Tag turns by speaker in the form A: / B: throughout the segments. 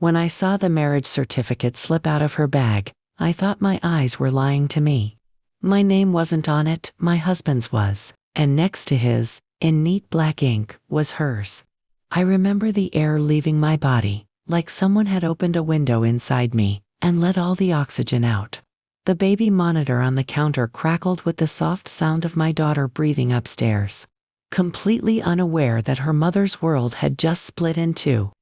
A: When I saw the marriage certificate slip out of her bag, I thought my eyes were lying to me. My name wasn't on it, my husband's was, and next to his, in neat black ink, was hers. I remember the air leaving my body, like someone had opened a window inside me and let all the oxygen out. The baby monitor on the counter crackled with the soft sound of my daughter breathing upstairs, completely unaware that her mother's world had just split in two.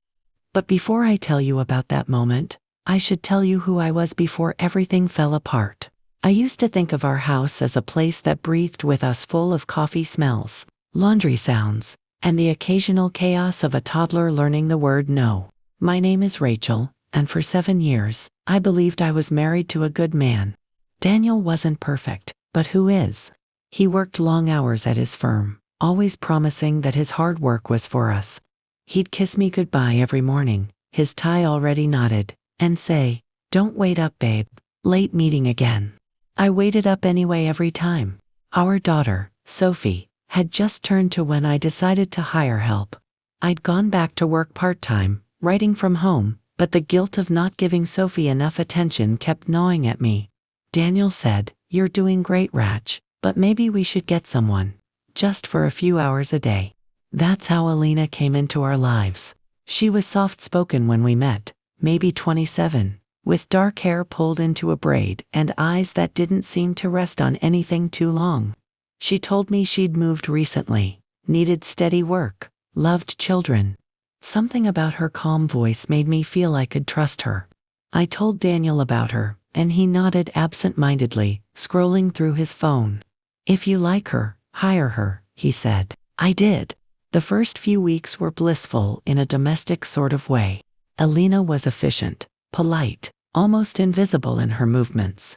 A: But before I tell you about that moment, I should tell you who I was before everything fell apart. I used to think of our house as a place that breathed with us, full of coffee smells, laundry sounds, and the occasional chaos of a toddler learning the word no. My name is Rachel, and for 7 years, I believed I was married to a good man. Daniel wasn't perfect, but who is? He worked long hours at his firm, always promising that his hard work was for us. He'd kiss me goodbye every morning, his tie already knotted, and say, "Don't wait up, babe. Late meeting again." I waited up anyway every time. Our daughter, Sophie, had just turned 2 when I decided to hire help. I'd gone back to work part-time, writing from home, but the guilt of not giving Sophie enough attention kept gnawing at me. Daniel said, "You're doing great, Rach, but maybe we should get someone, just for a few hours a day." That's how Alina came into our lives. She was soft-spoken when we met, maybe 27, with dark hair pulled into a braid and eyes that didn't seem to rest on anything too long. She told me she'd moved recently, needed steady work, loved children. Something about her calm voice made me feel I could trust her. I told Daniel about her, and he nodded absent-mindedly, scrolling through his phone. "If you like her, hire her," he said. I did. The first few weeks were blissful in a domestic sort of way. Alina was efficient, polite, almost invisible in her movements.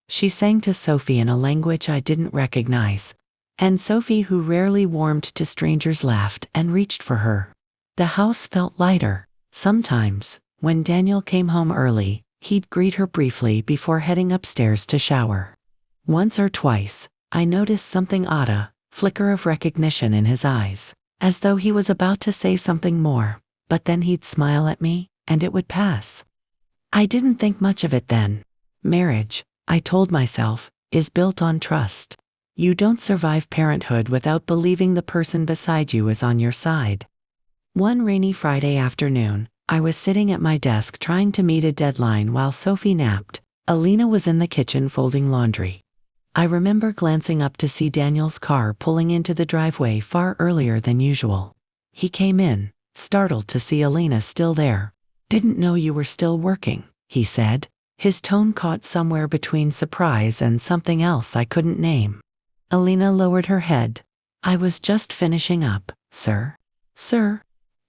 A: She sang to Sophie in a language I didn't recognize, and Sophie, who rarely warmed to strangers, laughed and reached for her. The house felt lighter. Sometimes, when Daniel came home early, he'd greet her briefly before heading upstairs to shower. Once or twice, I noticed something odd, a flicker of recognition in his eyes, as though he was about to say something more, but then he'd smile at me, and it would pass. I didn't think much of it then. Marriage, I told myself, is built on trust. You don't survive parenthood without believing the person beside you is on your side. One rainy Friday afternoon, I was sitting at my desk trying to meet a deadline while Sophie napped. Alina was in the kitchen folding laundry. I remember glancing up to see Daniel's car pulling into the driveway far earlier than usual. He came in, startled to see Alina still there. "Didn't know you were still working," he said. His tone caught somewhere between surprise and something else I couldn't name. Alina lowered her head. "I was just finishing up, sir." "Sir?"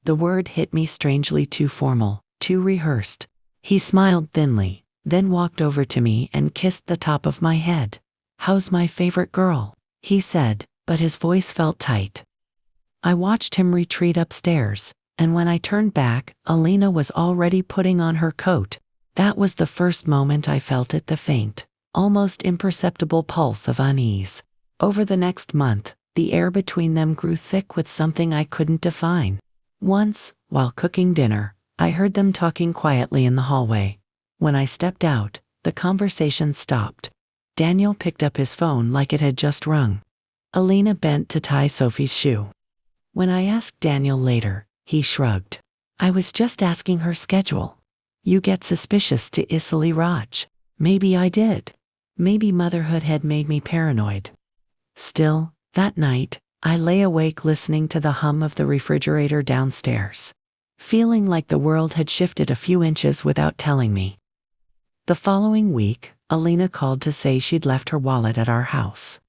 A: The word hit me strangely too formal, too rehearsed. He smiled thinly, then walked over to me and kissed the top of my head. "How's my favorite girl?" he said, but his voice felt tight. I watched him retreat upstairs, and when I turned back, Alina was already putting on her coat. That was the first moment I felt it, the faint, almost imperceptible pulse of unease. Over the next month, the air between them grew thick with something I couldn't define. Once, while cooking dinner, I heard them talking quietly in the hallway. When I stepped out, the conversation stopped. Daniel picked up his phone like it had just rung. Alina bent to tie Sophie's shoe. When I asked Daniel later, he shrugged. "I was just asking her schedule." "You get suspicious to easily, Rach." Maybe I did. Maybe motherhood had made me paranoid. Still, that night, I lay awake listening to the hum of the refrigerator downstairs, feeling like the world had shifted a few inches without telling me. The following week, Alina called to say she'd left her wallet at our house.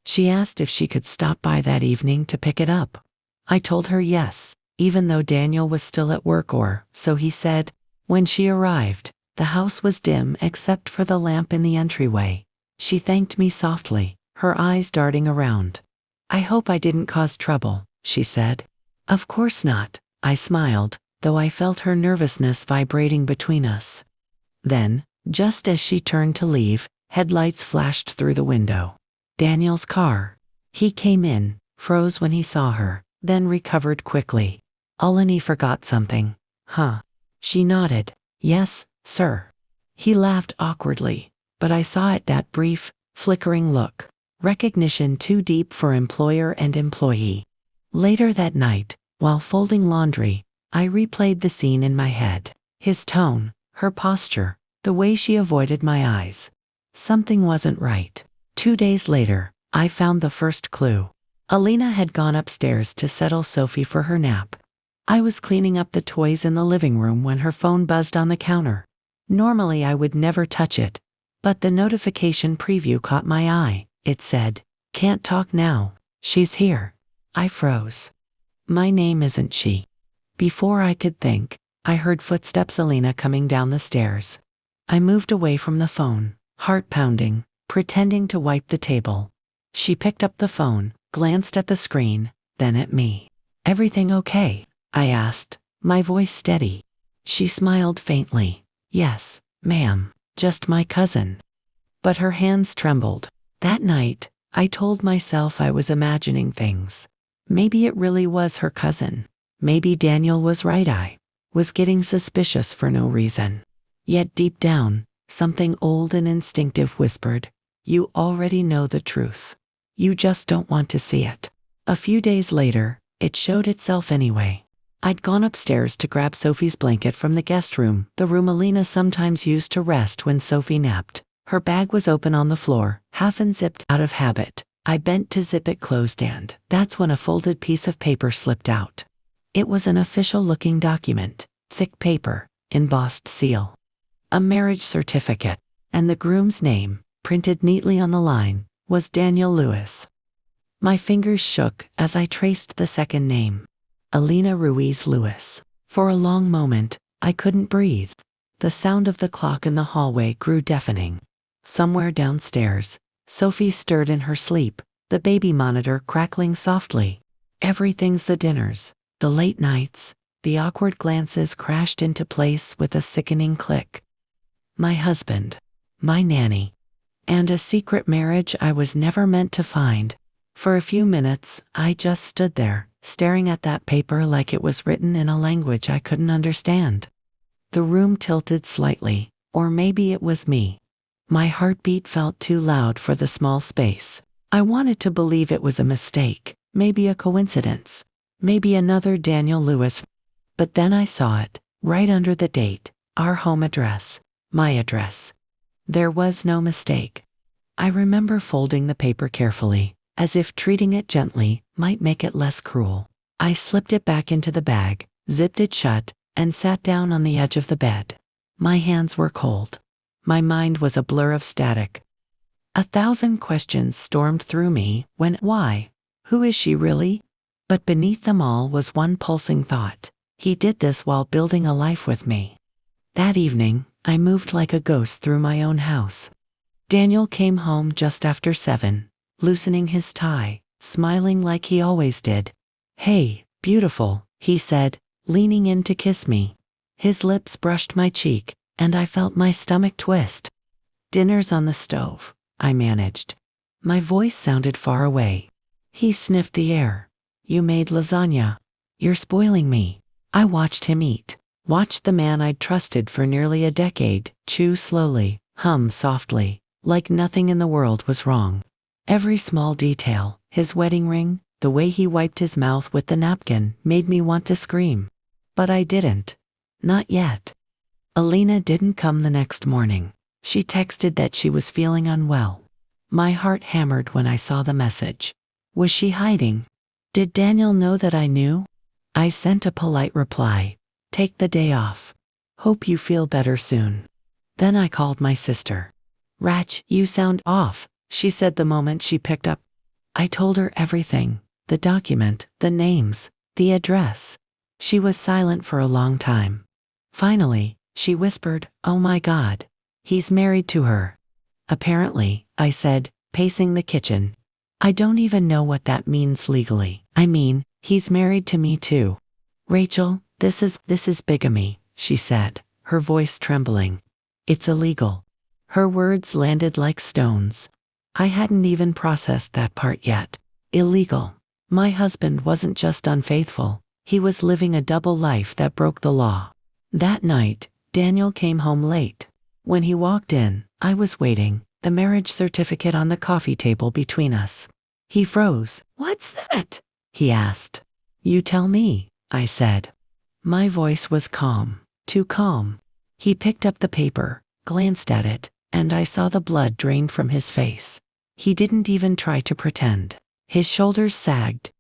A: She asked if she could stop by that evening to pick it up. I told her yes, even though Daniel was still at work, or so he said. When she arrived, the house was dim except for the lamp in the entryway. She thanked me softly, her eyes darting around. "I hope I didn't cause trouble," she said. "Of course not," I smiled, though I felt her nervousness vibrating between us. Then, just as she turned to leave, headlights flashed through the window. Daniel's car. He came in, froze when he saw her, then recovered quickly. "Alina forgot something, huh?" She nodded. Yes, sir. He laughed awkwardly, but I saw it that brief, flickering look. Recognition too deep for employer and employee. Later that night, while folding laundry, I replayed the scene in my head. His tone, her posture, the way she avoided my eyes. Something wasn't right. 2 days later, I found the first clue. Alina had gone upstairs to settle Sophie for her nap. I was cleaning up the toys in the living room when her phone buzzed on the counter. Normally I would never touch it, but the notification preview caught my eye. It said, "Can't talk now. She's here." I froze. My name isn't she. Before I could think, I heard footsteps Alina coming down the stairs. I moved away from the phone, heart pounding, pretending to wipe the table. She picked up the phone, glanced at the screen, then at me. "Everything okay?" I asked, my voice steady. She smiled faintly. "Yes, ma'am, just my cousin." But her hands trembled. That night, I told myself I was imagining things. Maybe it really was her cousin. Maybe Daniel was right. I was getting suspicious for no reason. Yet deep down, something old and instinctive whispered, "You already know the truth. You just don't want to see it." A few days later, it showed itself anyway. I'd gone upstairs to grab Sophie's blanket from the guest room, the room Alina sometimes used to rest when Sophie napped. Her bag was open on the floor, half unzipped out of habit. I bent to zip it closed and that's when a folded piece of paper slipped out. It was an official-looking document, thick paper, embossed seal. A marriage certificate, and the groom's name, printed neatly on the line, was Daniel Lewis. My fingers shook as I traced the second name. Alina Ruiz Lewis. For a long moment, I couldn't breathe. The sound of the clock in the hallway grew deafening. Somewhere downstairs, Sophie stirred in her sleep, the baby monitor crackling softly. Everything's the dinners, the late nights, the awkward glances crashed into place with a sickening click. My husband, my nanny, and a secret marriage I was never meant to find. For a few minutes, I just stood there, staring at that paper like it was written in a language I couldn't understand. The room tilted slightly, or maybe it was me. My heartbeat felt too loud for the small space. I wanted to believe it was a mistake, maybe a coincidence, maybe another Daniel Lewis. But then I saw it, right under the date, our home address, my address. There was no mistake. I remember folding the paper carefully, as if treating it gently might make it less cruel. I slipped it back into the bag, zipped it shut, and sat down on the edge of the bed. My hands were cold. My mind was a blur of static. 1,000 questions stormed through me when, why? Who is she really? But beneath them all was one pulsing thought. He did this while building a life with me. That evening, I moved like a ghost through my own house. Daniel came home just after 7, loosening his tie, smiling like he always did. "Hey, beautiful," he said, leaning in to kiss me. His lips brushed my cheek, and I felt my stomach twist. "Dinner's on the stove," I managed. My voice sounded far away. He sniffed the air. "You made lasagna. You're spoiling me." I watched him eat, watched the man I'd trusted for nearly a decade chew slowly, hum softly, like nothing in the world was wrong. Every small detail, his wedding ring, the way he wiped his mouth with the napkin, made me want to scream. But I didn't. Not yet. Alina didn't come the next morning. She texted that she was feeling unwell. My heart hammered when I saw the message. Was she hiding? Did Daniel know that I knew? I sent a polite reply. "Take the day off. Hope you feel better soon." Then I called my sister. "Rach, you sound off," she said the moment she picked up. I told her everything, the document, the names, the address. She was silent for a long time. Finally, she whispered, "Oh my God, he's married to her." "Apparently," I said, pacing the kitchen. "I don't even know what that means legally. I mean, he's married to me too." "Rachel, this is bigamy," she said, her voice trembling. "It's illegal." Her words landed like stones. I hadn't even processed that part yet. Illegal. My husband wasn't just unfaithful, he was living a double life that broke the law. That night, Daniel came home late. When he walked in, I was waiting, the marriage certificate on the coffee table between us. He froze. "What's that?" he asked. "You tell me," I said. My voice was calm, too calm. He picked up the paper, glanced at it, and I saw the blood drain from his face. He didn't even try to pretend. His shoulders sagged.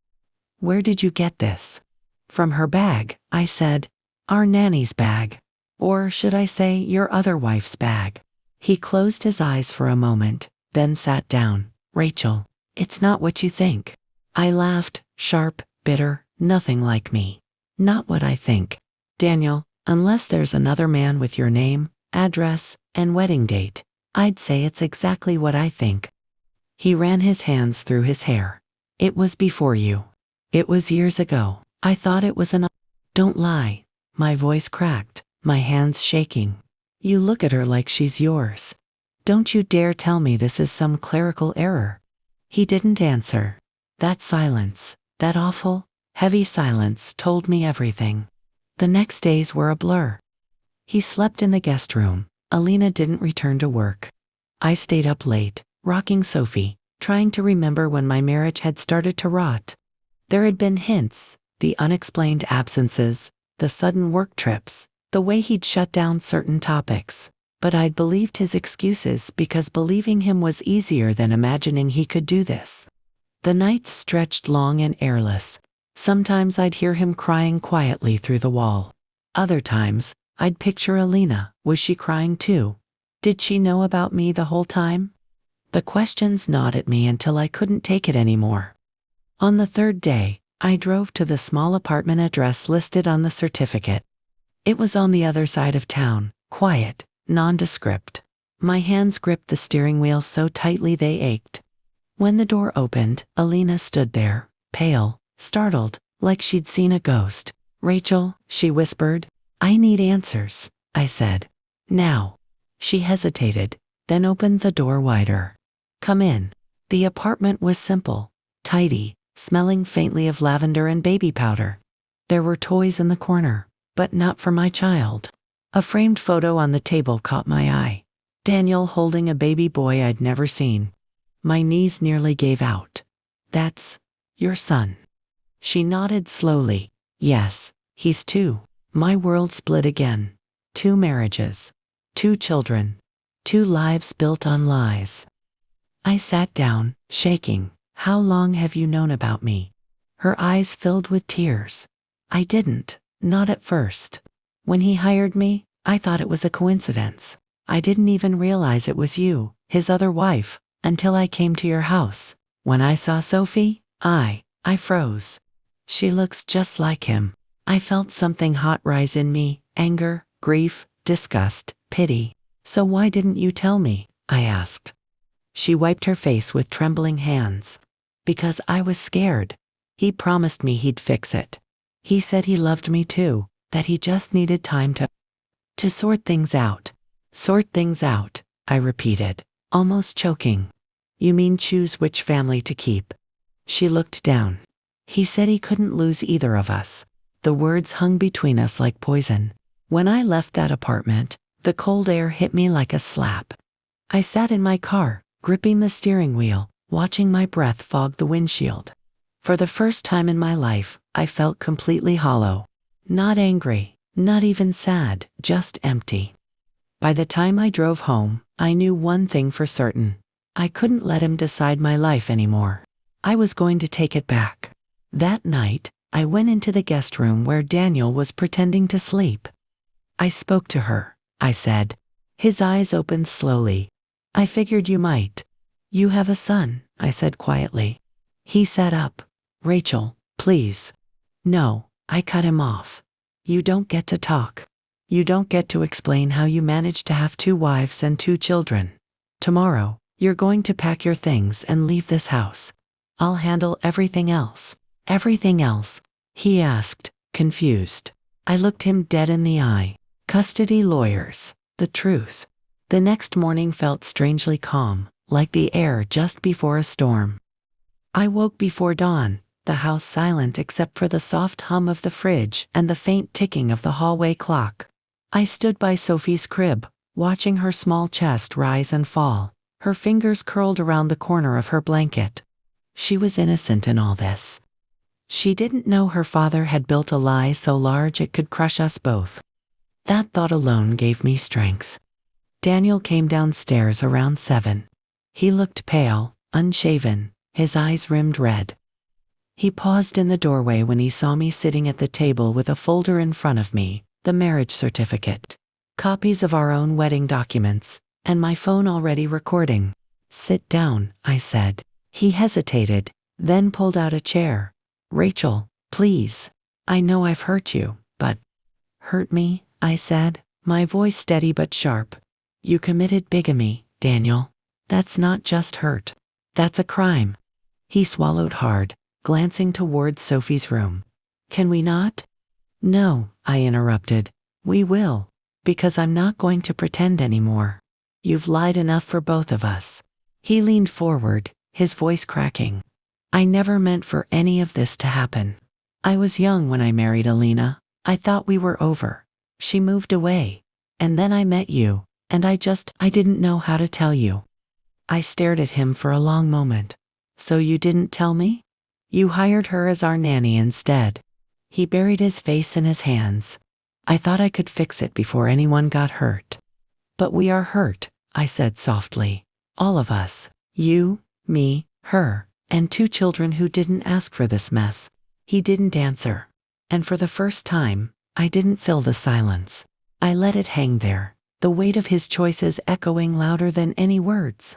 A: "Where did you get this?" "From her bag," I said. "Our nanny's bag. Or should I say your other wife's bag?" He closed his eyes for a moment, then sat down. "Rachel, it's not what you think." I laughed, sharp, bitter, nothing like me. "Not what I think. Daniel, unless there's another man with your name, address, and wedding date, I'd say it's exactly what I think." He ran his hands through his hair. "It was before you. It was years ago. I thought it was an... Don't lie." My voice cracked, my hands shaking. "You look at her like she's yours. Don't you dare tell me this is some clerical error." He didn't answer. That silence, that awful, heavy silence told me everything. The next days were a blur. He slept in the guest room. Alina didn't return to work. I stayed up late, rocking Sophie, trying to remember when my marriage had started to rot. There had been hints, the unexplained absences, the sudden work trips, the way he'd shut down certain topics. But I'd believed his excuses because believing him was easier than imagining he could do this. The nights stretched long and airless. Sometimes I'd hear him crying quietly through the wall. Other times, I'd picture Alina. Was she crying too? Did she know about me the whole time? The questions gnawed at me until I couldn't take it anymore. On the third day, I drove to the small apartment address listed on the certificate. It was on the other side of town, quiet, nondescript. My hands gripped the steering wheel so tightly they ached. When the door opened, Alina stood there, pale, startled, like she'd seen a ghost. "Rachel," she whispered. "I need answers," I said. "Now." She hesitated, then opened the door wider. "Come in." The apartment was simple, tidy, smelling faintly of lavender and baby powder. There were toys in the corner, but not for my child. A framed photo on the table caught my eye. Daniel holding a baby boy I'd never seen. My knees nearly gave out. "That's your son." She nodded slowly. "Yes, he's two." My world split again. 2 marriages. 2 children. 2 lives built on lies. I sat down, shaking. "How long have you known about me?" Her eyes filled with tears. "I didn't, not at first. When he hired me, I thought it was a coincidence. I didn't even realize it was you, his other wife, until I came to your house. When I saw Sophie, I froze. She looks just like him." I felt something hot rise in me, anger, grief, disgust, pity. "So why didn't you tell me?" I asked. She wiped her face with trembling hands. "Because I was scared. He promised me he'd fix it. He said he loved me too, that he just needed time to sort things out." "Sort things out," I repeated, almost choking. "You mean choose which family to keep?" She looked down. "He said he couldn't lose either of us." The words hung between us like poison. When I left that apartment, the cold air hit me like a slap. I sat in my car, gripping the steering wheel, watching my breath fog the windshield. For the first time in my life, I felt completely hollow. Not angry, not even sad, just empty. By the time I drove home, I knew one thing for certain. I couldn't let him decide my life anymore. I was going to take it back. That night, I went into the guest room where Daniel was pretending to sleep. I spoke to her, I said. His eyes opened slowly. "I figured you might." "You have a son," I said quietly. He sat up. "Rachel, please." "No," I cut him off. "You don't get to talk. You don't get to explain how you managed to have 2 wives and 2 children. Tomorrow, you're going to pack your things and leave this house. I'll handle everything else." "Everything else?" he asked, confused. I looked him dead in the eye. "Custody lawyers, the truth." The next morning felt strangely calm, like the air just before a storm. I woke before dawn, the house silent except for the soft hum of the fridge and the faint ticking of the hallway clock. I stood by Sophie's crib, watching her small chest rise and fall, her fingers curled around the corner of her blanket. She was innocent in all this. She didn't know her father had built a lie so large it could crush us both. That thought alone gave me strength. Daniel came downstairs around 7. He looked pale, unshaven, his eyes rimmed red. He paused in the doorway when he saw me sitting at the table with a folder in front of me, the marriage certificate, copies of our own wedding documents, and my phone already recording. "Sit down," I said. He hesitated, then pulled out a chair. "Rachel, please. I know I've hurt you, but—" "Hurt me?" I said, my voice steady but sharp. "You committed bigamy, Daniel. That's not just hurt. That's a crime." He swallowed hard, glancing towards Sophie's room. "Can we not?" "No," I interrupted. "We will. Because I'm not going to pretend anymore. You've lied enough for both of us." He leaned forward, his voice cracking. "I never meant for any of this to happen. I was young when I married Alina. I thought we were over. She moved away. And then I met you, and I didn't know how to tell you." I stared at him for a long moment. "So you didn't tell me? You hired her as our nanny instead." He buried his face in his hands. "I thought I could fix it before anyone got hurt." "But we are hurt," I said softly. "All of us. You, me, her, and 2 children who didn't ask for this mess." He didn't answer. And for the first time, I didn't fill the silence. I let it hang there, the weight of his choices echoing louder than any words.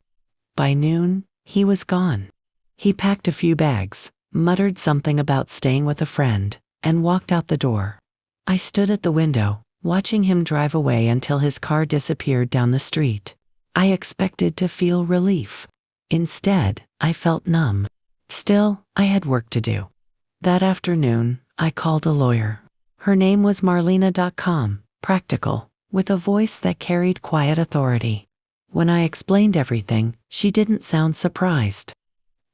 A: By noon, he was gone. He packed a few bags, muttered something about staying with a friend, and walked out the door. I stood at the window, watching him drive away until his car disappeared down the street. I expected to feel relief. Instead, I felt numb. Still, I had work to do. That afternoon, I called a lawyer. Her name was Marlena.com, practical, with a voice that carried quiet authority. When I explained everything, she didn't sound surprised.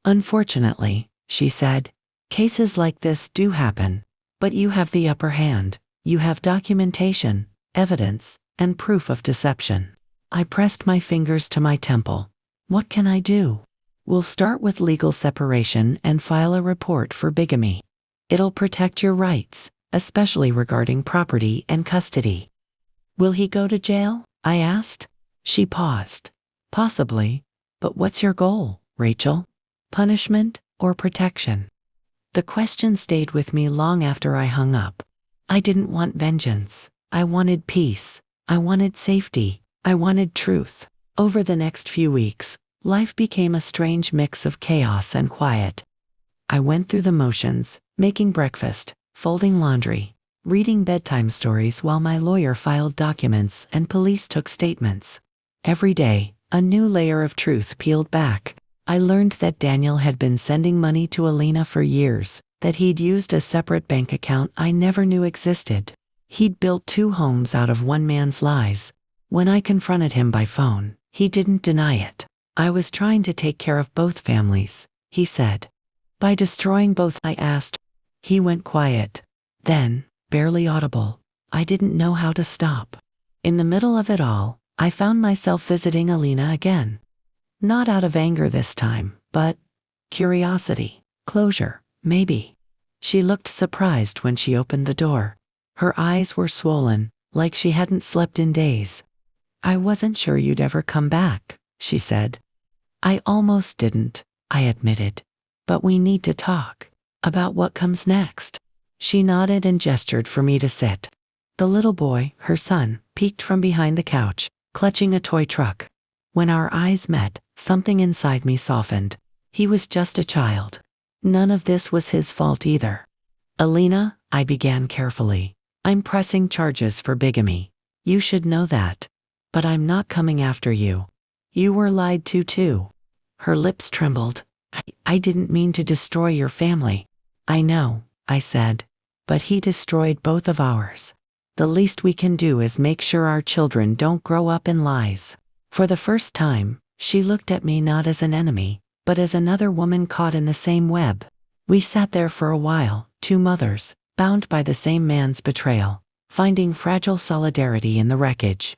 A: "Unfortunately," she said, "cases like this do happen. But you have the upper hand. You have documentation, evidence, and proof of deception." I pressed my fingers to my temple. "What can I do?" "We'll start with legal separation and file a report for bigamy. It'll protect your rights, especially regarding property and custody." "Will he go to jail?" I asked. She paused. "Possibly. But what's your goal, Rachel? Punishment or protection?" The question stayed with me long after I hung up. I didn't want vengeance. I wanted peace. I wanted safety. I wanted truth. Over the next few weeks, life became a strange mix of chaos and quiet. I went through the motions, making breakfast, folding laundry, reading bedtime stories while my lawyer filed documents and police took statements. Every day, a new layer of truth peeled back. I learned that Daniel had been sending money to Alina for years, that he'd used a separate bank account I never knew existed. He'd built 2 homes out of one man's lies. When I confronted him by phone, he didn't deny it. "I was trying to take care of both families," he said. "By destroying both," I asked. He went quiet. Then, barely audible, "I didn't know how to stop." In the middle of it all, I found myself visiting Alina again. Not out of anger this time, but curiosity, closure, maybe. She looked surprised when she opened the door. Her eyes were swollen, like she hadn't slept in days. "I wasn't sure you'd ever come back," she said. "I almost didn't," I admitted. "But we need to talk. About what comes next." She nodded and gestured for me to sit. The little boy, her son, peeked from behind the couch, clutching a toy truck. When our eyes met, something inside me softened. He was just a child. None of this was his fault either. "Alina," I began carefully, "I'm pressing charges for bigamy. You should know that. But I'm not coming after you. You were lied to too." Her lips trembled. I didn't mean to destroy your family." "I know," I said. "But he destroyed both of ours. The least we can do is make sure our children don't grow up in lies." For the first time, she looked at me not as an enemy, but as another woman caught in the same web. We sat there for a while, 2 mothers, bound by the same man's betrayal. finding fragile solidarity in the wreckage.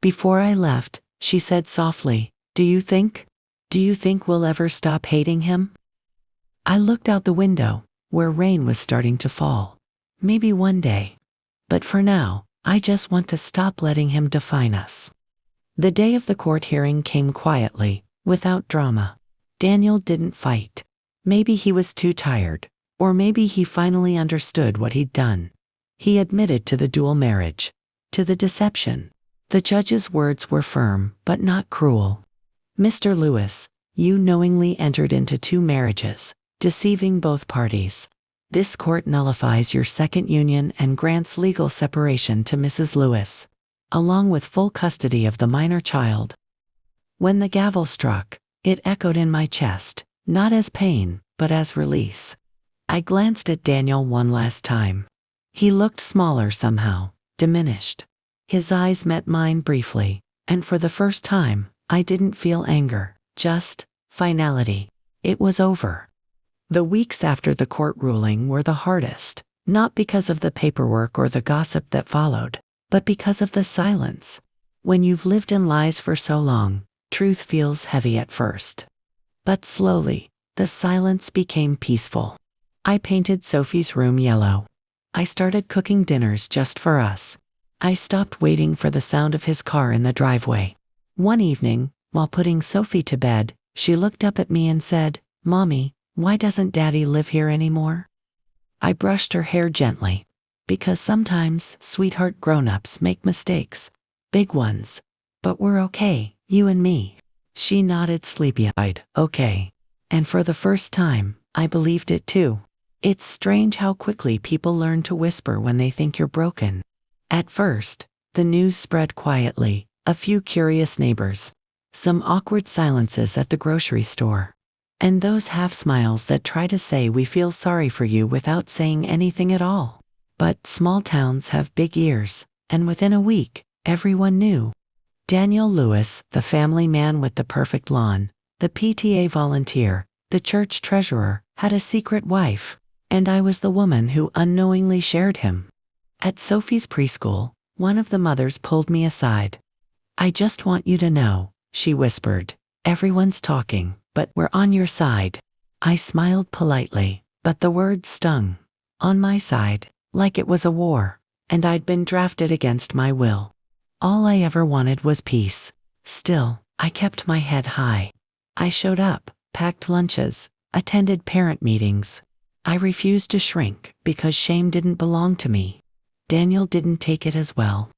A: Before I left, she said softly, Do you think we'll ever stop hating him?" I looked out the window, where rain was starting to fall. Maybe one day. But for now, I just want to stop letting him define us. The day of the court hearing came quietly, without drama. Daniel didn't fight. Maybe he was too tired, or maybe he finally understood what he'd done. He admitted to the dual marriage, to the deception. The judge's words were firm, but not cruel. "Mr. Lewis, you knowingly entered into 2 marriages, deceiving both parties. This court nullifies your second union and grants legal separation to Mrs. Lewis, along with full custody of the minor child." When the gavel struck, it echoed in my chest, not as pain, but as release. I glanced at Daniel one last time. He looked smaller somehow, diminished. His eyes met mine briefly, and for the first time, I didn't feel anger, just finality. It was over. The weeks after the court ruling were the hardest, not because of the paperwork or the gossip that followed, but because of the silence. When you've lived in lies for so long, truth feels heavy at first. But slowly, the silence became peaceful. I painted Sophie's room yellow. I started cooking dinners just for us. I stopped waiting for the sound of his car in the driveway. One evening, while putting Sophie to bed, she looked up at me and said, "Mommy, why doesn't Daddy live here anymore?" I brushed her hair gently. "Because sometimes, sweetheart, grown-ups make mistakes. Big ones. But we're okay, you and me." She nodded sleepy-eyed. "Okay." And for the first time, I believed it too. It's strange how quickly people learn to whisper when they think you're broken. At first, the news spread quietly, a few curious neighbors, some awkward silences at the grocery store, and those half-smiles that try to say we feel sorry for you without saying anything at all. But small towns have big ears, and within a week, everyone knew. Daniel Lewis, the family man with the perfect lawn, the PTA volunteer, the church treasurer, had a secret wife, and I was the woman who unknowingly shared him. At Sophie's preschool, one of the mothers pulled me aside. "I just want you to know," she whispered. "Everyone's talking, but we're on your side." I smiled politely, but the words stung. On my side, like it was a war, and I'd been drafted against my will. All I ever wanted was peace. Still, I kept my head high. I showed up, packed lunches, attended parent meetings. I refused to shrink because shame didn't belong to me. Daniel didn't take it as well.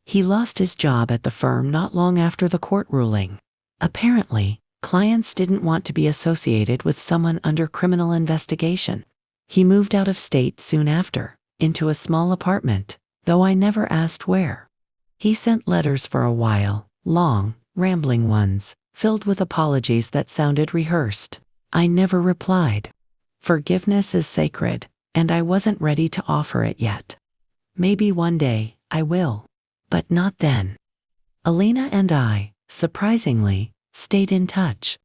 A: He lost his job at the firm not long after the court ruling. Apparently, clients didn't want to be associated with someone under criminal investigation. He moved out of state soon after, into a small apartment, though I never asked where. He sent letters for a while, long, rambling ones, filled with apologies that sounded rehearsed. I never replied. Forgiveness is sacred, and I wasn't ready to offer it yet. Maybe one day, I will. But not then. Alina and I, surprisingly, stayed in touch.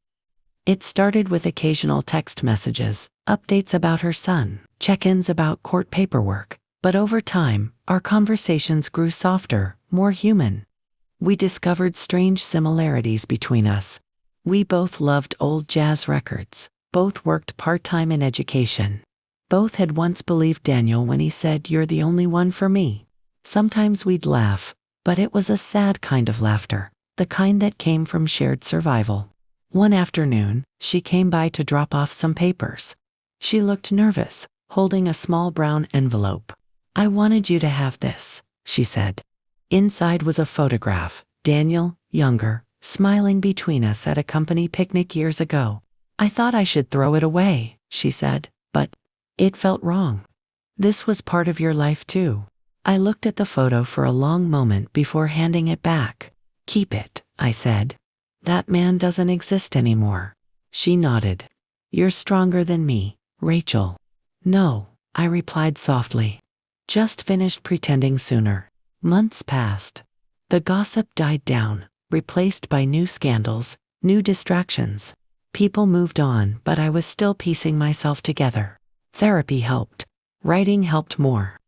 A: It started with occasional text messages, updates about her son, check-ins about court paperwork, but over time, our conversations grew softer, more human. We discovered strange similarities between us. We both loved old jazz records, both worked part-time in education. Both had once believed Daniel when he said, "You're the only one for me." Sometimes we'd laugh, but it was a sad kind of laughter, the kind that came from shared survival. One afternoon, she came by to drop off some papers. She looked nervous, holding a small brown envelope. "I wanted you to have this," she said. Inside was a photograph, Daniel, younger, smiling between us at a company picnic years ago. "I thought I should throw it away," she said, "but it felt wrong. This was part of your life too." I looked at the photo for a long moment before handing it back. "Keep it," I said. "That man doesn't exist anymore." She nodded. "You're stronger than me, Rachel." "No," I replied softly. "Just finished pretending sooner." Months passed. The gossip died down, replaced by new scandals, new distractions. People moved on, but I was still piecing myself together. Therapy helped. Writing helped more.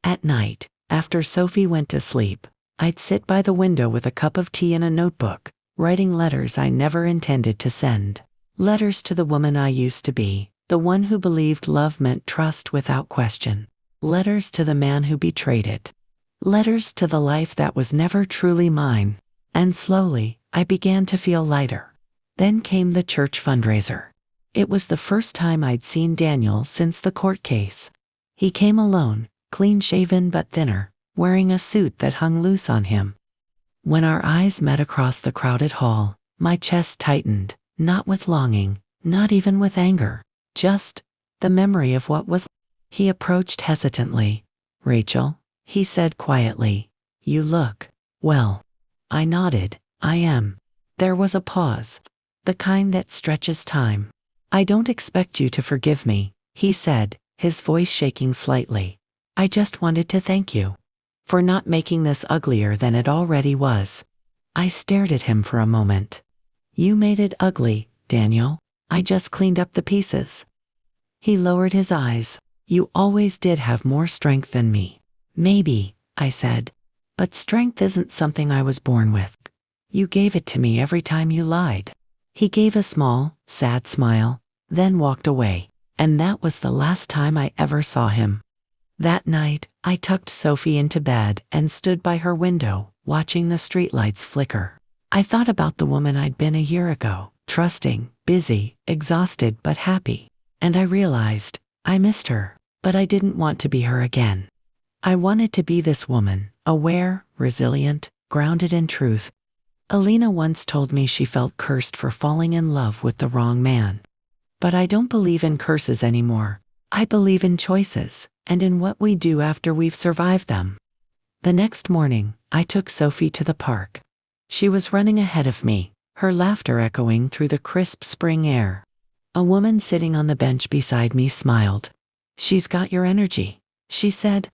A: At night, After Sophie went to sleep, I'd sit by the window with a cup of tea and a notebook, writing letters I never intended to send. Letters to the woman I used to be, the one who believed love meant trust without question. Letters to the man who betrayed it. Letters to the life that was never truly mine. And slowly, I began to feel lighter. Then came the church fundraiser. It was the first time I'd seen Daniel since the court case. He came alone, clean-shaven but thinner, wearing a suit that hung loose on him. When our eyes met across the crowded hall, my chest tightened, not with longing, not even with anger, just the memory of what was. He approached hesitantly. "Rachel," he said quietly, "you look well." I nodded. "I am." There was a pause, the kind that stretches time. "I don't expect you to forgive me," he said, his voice shaking slightly. "I just wanted to thank you for not making this uglier than it already was." I stared at him for a moment. "You made it ugly, Daniel. I just cleaned up the pieces." He lowered his eyes. "You always did have more strength than me." "Maybe," I said, "but strength isn't something I was born with. You gave it to me every time you lied." He gave a small, sad smile, then walked away, and that was the last time I ever saw him. That night, I tucked Sophie into bed and stood by her window, watching the streetlights flicker. I thought about the woman I'd been a year ago, trusting, busy, exhausted but happy. And I realized, I missed her, but I didn't want to be her again. I wanted to be this woman, aware, resilient, grounded in truth. Alina once told me she felt cursed for falling in love with the wrong man. But I don't believe in curses anymore. I believe in choices, and in what we do after we've survived them. The next morning, I took Sophie to the park. She was running ahead of me, her laughter echoing through the crisp spring air. A woman sitting on the bench beside me smiled. "She's got your energy," she said.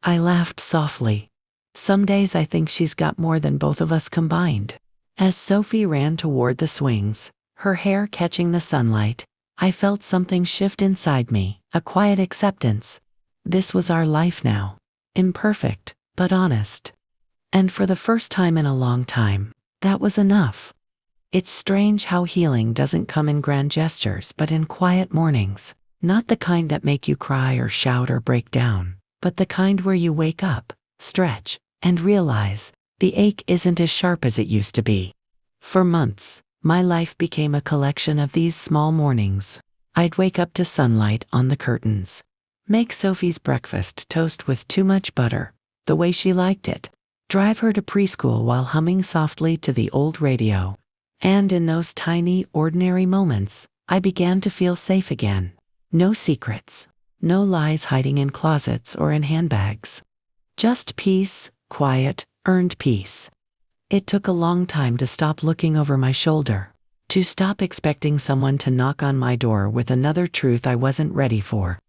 A: I laughed softly. "Some days I think she's got more than both of us combined." As Sophie ran toward the swings, her hair catching the sunlight, I felt something shift inside me, a quiet acceptance. This was our life now. Imperfect, but honest. And for the first time in a long time, that was enough. It's strange how healing doesn't come in grand gestures but in quiet mornings. Not the kind that make you cry or shout or break down, but the kind where you wake up, stretch, and realize the ache isn't as sharp as it used to be. For months, my life became a collection of these small mornings. I'd wake up to sunlight on the curtains, make Sophie's breakfast toast with too much butter, the way she liked it, drive her to preschool while humming softly to the old radio. And in those tiny, ordinary moments, I began to feel safe again. No secrets, no lies hiding in closets or in handbags. Just peace, quiet, earned peace. It took a long time to stop looking over my shoulder, to stop expecting someone to knock on my door with another truth I wasn't ready for.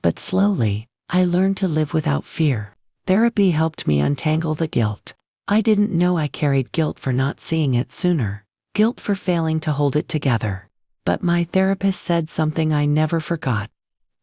A: But slowly, I learned to live without fear. Therapy helped me untangle the guilt. I didn't know I carried guilt for not seeing it sooner, guilt for failing to hold it together. But my therapist said something I never forgot.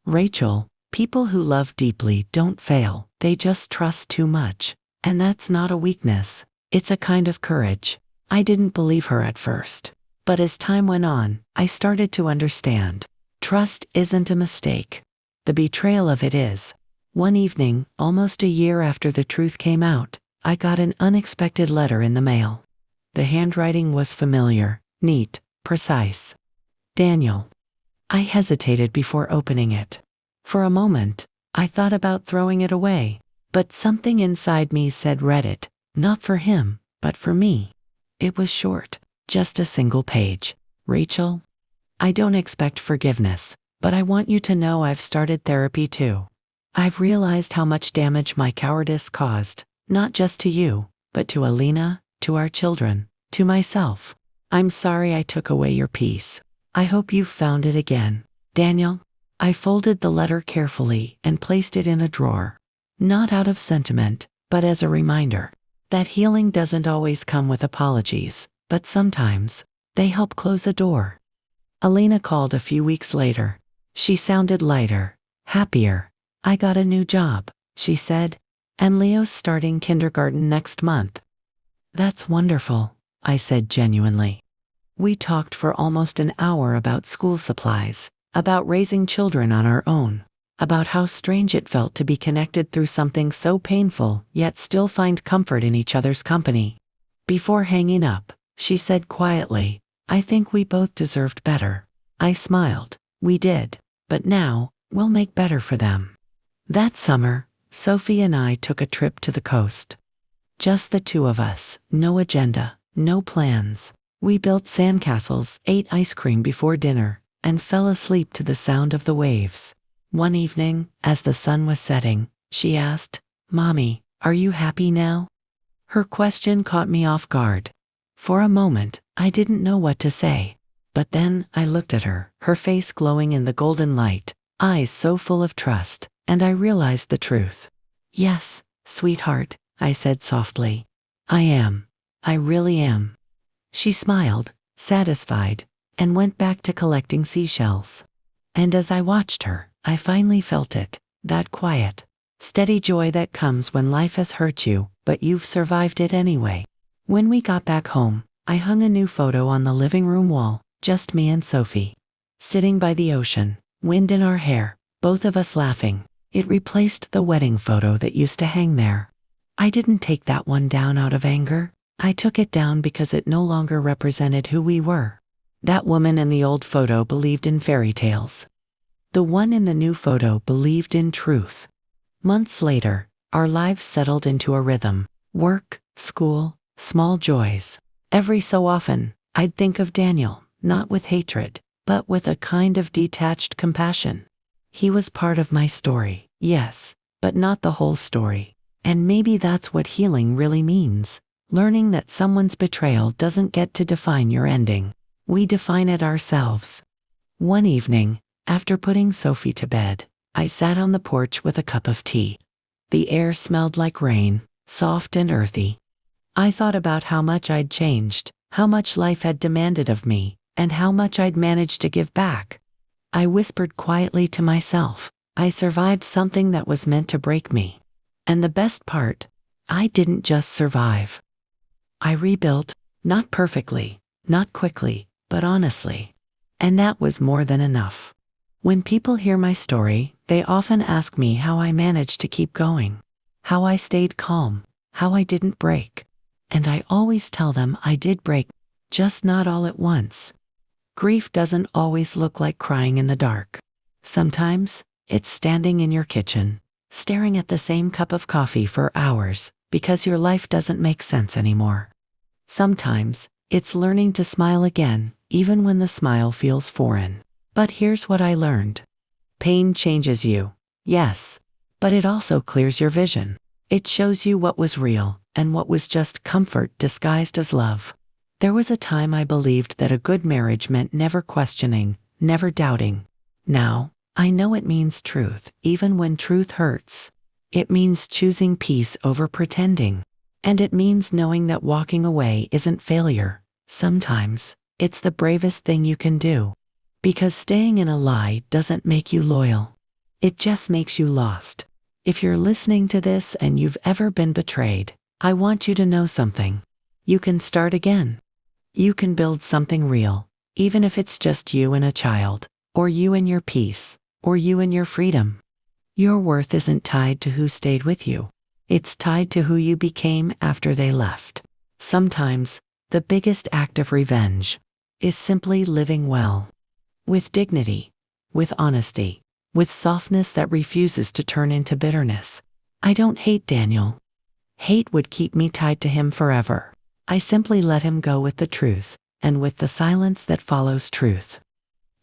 A: "Rachel, people who love deeply don't fail, they just trust too much. And that's not a weakness, it's a kind of courage." I didn't believe her at first. But as time went on, I started to understand. Trust isn't a mistake. The betrayal of it is. One evening, almost a year after the truth came out, I got an unexpected letter in the mail. The handwriting was familiar, neat, precise. "Daniel." I hesitated before opening it. For a moment, I thought about throwing it away, but something inside me said read it, not for him, but for me. It was short, just a single page. "Rachel, I don't expect forgiveness, but I want you to know I've started therapy too. I've realized how much damage my cowardice caused, not just to you, but to Alina, to our children, to myself. I'm sorry I took away your peace. I hope you've found it again. Daniel." I folded the letter carefully and placed it in a drawer. Not out of sentiment, but as a reminder that healing doesn't always come with apologies, but sometimes they help close a door. Alina called a few weeks later. She sounded lighter, happier. "I got a new job," she said. And Leo's starting kindergarten next month. That's wonderful, I said genuinely. We talked for almost an hour about school supplies, about raising children on our own, about how strange it felt to be connected through something so painful yet still find comfort in each other's company. Before hanging up, she said quietly, I think we both deserved better. I smiled. We did. But now, we'll make better for them. That summer, Sophie and I took a trip to the coast. Just the two of us, no agenda, no plans. We built sandcastles, ate ice cream before dinner, and fell asleep to the sound of the waves. One evening, as the sun was setting, she asked, Mommy, are you happy now? Her question caught me off guard. For a moment, I didn't know what to say. But then I looked at her, her face glowing in the golden light, eyes so full of trust, and I realized the truth. Yes, sweetheart, I said softly. I am. I really am. She smiled, satisfied, and went back to collecting seashells. And as I watched her, I finally felt it, that quiet, steady joy that comes when life has hurt you, but you've survived it anyway. When we got back home, I hung a new photo on the living room wall, just me and Sophie. Sitting by the ocean, wind in our hair, both of us laughing. It replaced the wedding photo that used to hang there. I didn't take that one down out of anger. I took it down because it no longer represented who we were. That woman in the old photo believed in fairy tales. The one in the new photo believed in truth. Months later, our lives settled into a rhythm. Work, school, small joys. Every so often, I'd think of Daniel, not with hatred, but with a kind of detached compassion. He was part of my story, yes, but not the whole story. And maybe that's what healing really means. Learning that someone's betrayal doesn't get to define your ending. We define it ourselves. One evening, after putting Sophie to bed, I sat on the porch with a cup of tea. The air smelled like rain, soft and earthy. I thought about how much I'd changed, how much life had demanded of me, and how much I'd managed to give back. I whispered quietly to myself, I survived something that was meant to break me. And the best part, I didn't just survive. I rebuilt, not perfectly, not quickly, but honestly. And that was more than enough. When people hear my story, they often ask me how I managed to keep going, how I stayed calm, how I didn't break. And I always tell them I did break, just not all at once. Grief doesn't always look like crying in the dark. Sometimes, it's standing in your kitchen, staring at the same cup of coffee for hours, because your life doesn't make sense anymore. Sometimes, it's learning to smile again, even when the smile feels foreign. But here's what I learned. Pain changes you, yes, but it also clears your vision. It shows you what was real, and what was just comfort disguised as love. There was a time I believed that a good marriage meant never questioning, never doubting. Now, I know it means truth, even when truth hurts. It means choosing peace over pretending. And it means knowing that walking away isn't failure. Sometimes, it's the bravest thing you can do. Because staying in a lie doesn't make you loyal. It just makes you lost. If you're listening to this and you've ever been betrayed, I want you to know something. You can start again. You can build something real, even if it's just you and a child, or you and your peace, or you and your freedom. Your worth isn't tied to who stayed with you. It's tied to who you became after they left. Sometimes, the biggest act of revenge is simply living well. With dignity, with honesty, with softness that refuses to turn into bitterness. I don't hate Daniel. Hate would keep me tied to him forever. I simply let him go with the truth, and with the silence that follows truth.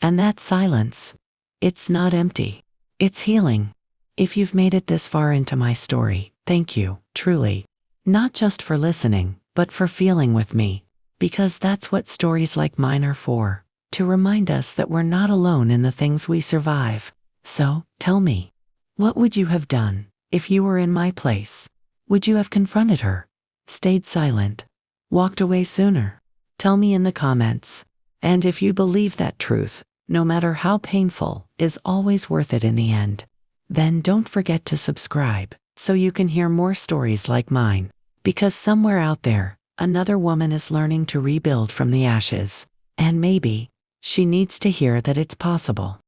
A: And that silence, it's not empty. It's healing. If you've made it this far into my story, thank you, truly. Not just for listening, but for feeling with me. Because that's what stories like mine are for. To remind us that we're not alone in the things we survive. So, tell me, what would you have done if you were in my place? Would you have confronted her? Stayed silent? Walked away sooner? Tell me in the comments. And if you believe that truth, no matter how painful, is always worth it in the end, then don't forget to subscribe. so you can hear more stories like mine. Because somewhere out there, another woman is learning to rebuild from the ashes. And maybe, she needs to hear that it's possible.